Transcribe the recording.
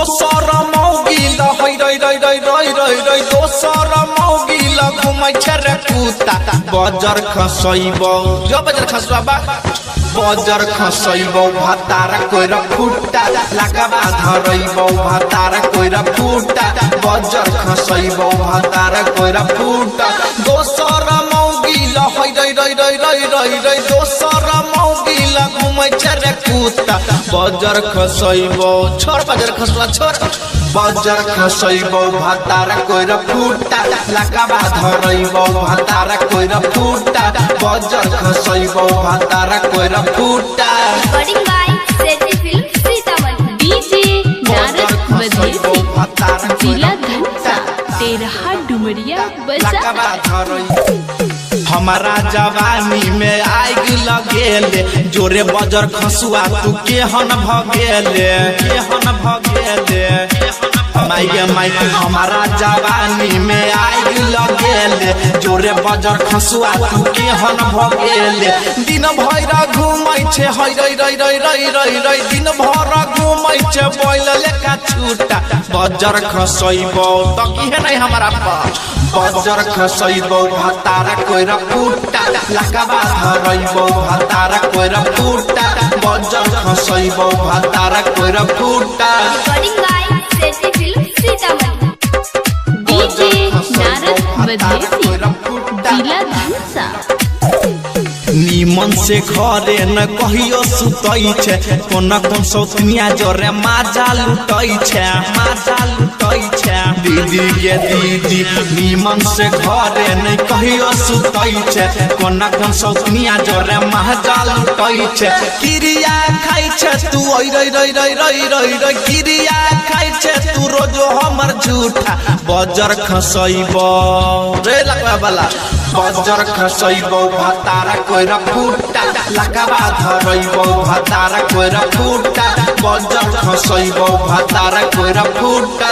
दोसर मौगिल हई रई रई रई रई रई रई दोसर मौगिल घुमै छै रे कुत्ता बजर खसैबौ जो बजर खसबा बजर खसैबौ भातार कोइरा फुट्टा लगबा धरैबौ भातार कोइरा फुट्टा बजर खसैबौ भातार कोइरा फुट्टा दोसर मौगिल हई रई रई रई रई रई रई दोसर मौगिल घुमै छै रे कुत्ता बजर खसैबौ छोड़ बजर खसला छोड़ बजर खसैबौ भातार कोइरा फुट्टा लगबा धरैबौ भातार कोइरा फुट्टा बजर खसैबौ भातार कोइरा फुट्टा recording by Sethi film Sitamarhi DJ Narad Madhesi जिला धनसा तेरहा डुमरिया बाजार हमारा जवानी में आग लगेले जोरे बजर खसुआ तू केहन भगेले माइक हमारा जवानी में आग लगेले जोरे बजर खसुआ तू केहन भगेले दिन भर घूमै छे हई रई रई रई रई रई रई दिन भर घूमै छे बैल लेका छूटा बजर खसैबौ त किहे नहीं हमारा बजर खसैबौ भातार कोइरा फुट्टा लगबा धरैबौ भातार कोइरा फुट्टा बजर खसैबौ भातार कोइरा फुट्टा recording by Sethi film Sitamarhi DJ Narad Madhesi जिला धनसा नीमन से घरे न कहियो सुतै छे कोन सौतनिया जोरे माजा लुटै छे दीदी के दीदी नीमन से घरे न कहियो सुतै छे कोन सौतनिया जोरे माजा लुटै छे किरिया खाइ छे तू ओइ रई रई रई रई रई रई किरिया खाइ छे तू रोजो हमर झूठा बजर खसैबौ रे लगवा वाला बजर खसैबौ भातार कोइरा फुट्टा लगबा धरैबौ भातार कोइरा फुट्टा बजर खसैबौ भातार कोइरा फुट्टा।